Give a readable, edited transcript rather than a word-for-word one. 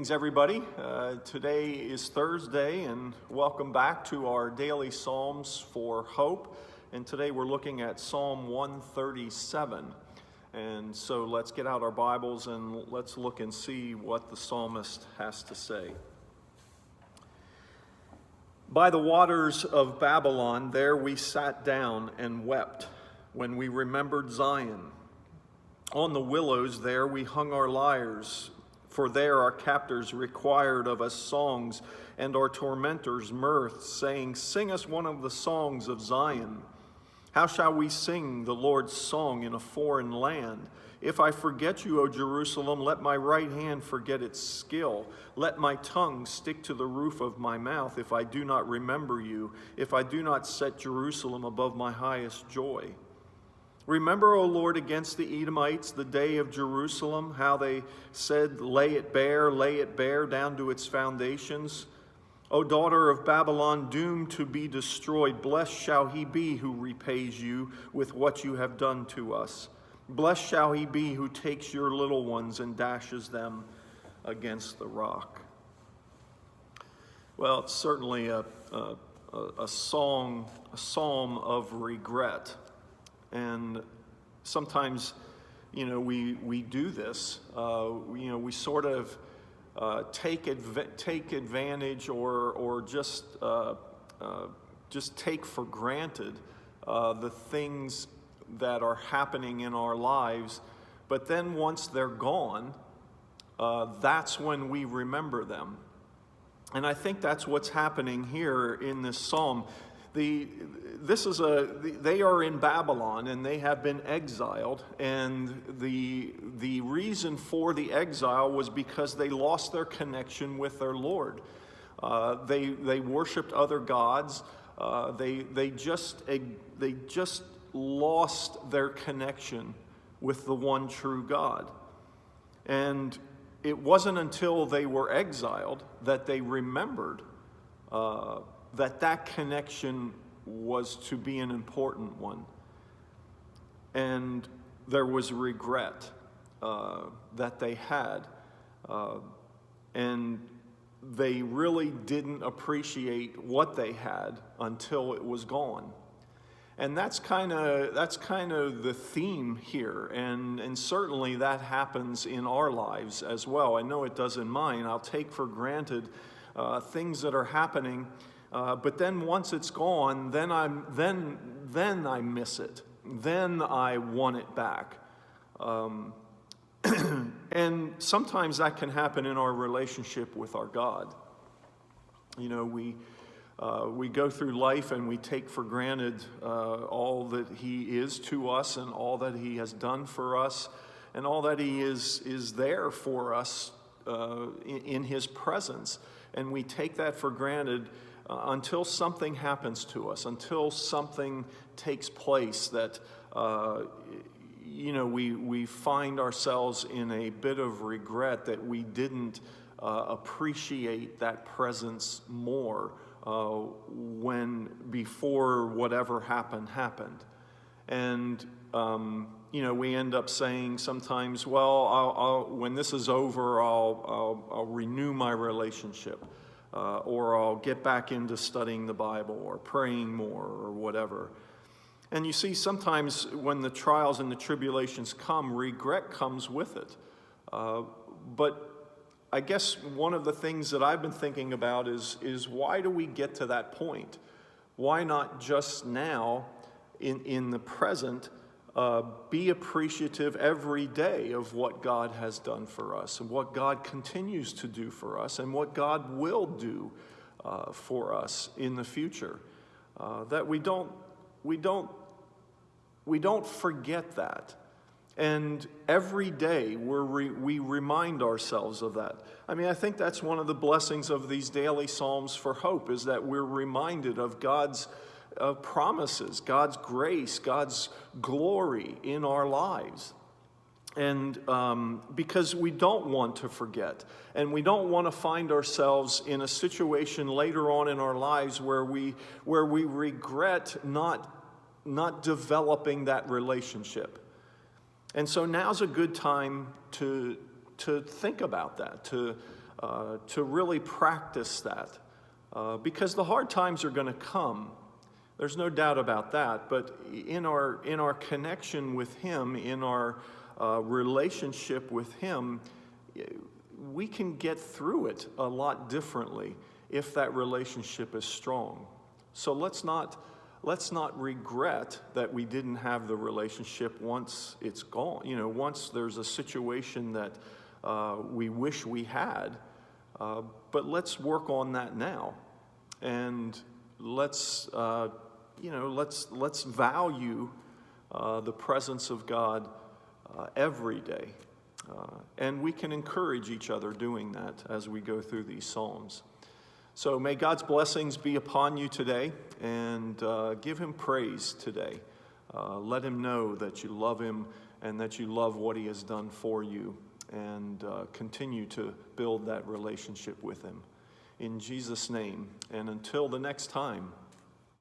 Greetings, everybody. Today is Thursday, and welcome back to our daily Psalms for Hope. And today we're looking at Psalm 137. And so let's get out our Bibles and let's look and see what the psalmist has to say. By the waters of Babylon, there we sat down and wept when we remembered Zion. On the willows there we hung our lyres, for there our captors required of us songs, and our tormentors mirth, saying, "Sing us one of the songs of Zion." How shall we sing the Lord's song in a foreign land? If I forget you, O Jerusalem, let my right hand forget its skill. Let my tongue stick to the roof of my mouth if I do not remember you, if I do not set Jerusalem above my highest joy. Remember, O Lord, against the Edomites, the day of Jerusalem, how they said, lay it bare down to its foundations. O daughter of Babylon, doomed to be destroyed, blessed shall he be who repays you with what you have done to us. Blessed shall he be who takes your little ones and dashes them against the rock. Well, it's certainly a psalm of regret. And sometimes, we do this. We sort of take advantage or just take for granted the things that are happening in our lives. But then once they're gone, that's when we remember them. And I think that's what's happening here in this psalm. They are in Babylon and they have been exiled, and the reason for the exile was because they lost their connection with their Lord. They worshipped other gods. They just lost their connection with the one true God. And it wasn't until they were exiled that they remembered that connection was to be an important one. And there was regret that they had. And they really didn't appreciate what they had until it was gone. And that's kind of the theme here. And certainly that happens in our lives as well. I know it does in mine. I'll take for granted things that are happening. But then once it's gone, then I miss it. Then I want it back. And sometimes that can happen in our relationship with our God. We go through life and we take for granted all that He is to us and all that He has done for us and all that He is there for us in His presence. And we take that for granted until something happens to us, until something takes place that, we find ourselves in a bit of regret that we didn't appreciate that presence more before whatever happened. And, we end up saying sometimes, well, I'll when this is over, I'll renew my relationship. Or I'll get back into studying the Bible or praying more or whatever. And you see, sometimes when the trials and the tribulations come, regret comes with it. But I guess one of the things that I've been thinking about is why do we get to that point? Why not just now, in the present, be appreciative every day of what God has done for us and what God continues to do for us and what God will do for us in the future. That we don't forget that, and every day we remind ourselves of that. I mean, I think that's one of the blessings of these daily Psalms for Hope, is that we're reminded of God's promises, God's grace, God's glory in our lives. And because we don't want to forget, and we don't want to find ourselves in a situation later on in our lives where we regret not developing that relationship. And so now's a good time to think about that, to to really practice that. Because the hard times are going to come. There's no doubt about that. But in our connection with Him, in our relationship with Him, we can get through it a lot differently if that relationship is strong. So let's not regret that we didn't have the relationship once it's gone. Once there's a situation that we wish we had. But let's work on that now, and let's value the presence of God every day, and we can encourage each other doing that as we go through these Psalms. So may God's blessings be upon you today, and give Him praise today. Let Him know that you love Him and that you love what He has done for you, and continue to build that relationship with Him. In Jesus' name, and until the next time,